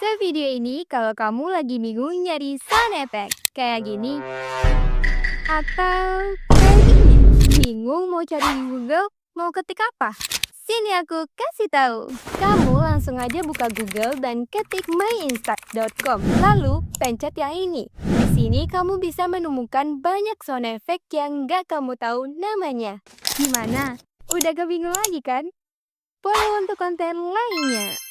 ke video ini kalau kamu lagi bingung nyari sound effect kayak gini atau kayak gini. Bingung mau cari di Google, mau ketik apa? Sini aku kasih tahu. Kamu langsung aja buka Google dan ketik myinstack.com. Lalu pencet yang ini. Di sini kamu bisa menemukan banyak sound effect yang gak kamu tahu namanya. Gimana? Udah gak bingung lagi kan? Follow untuk konten lainnya.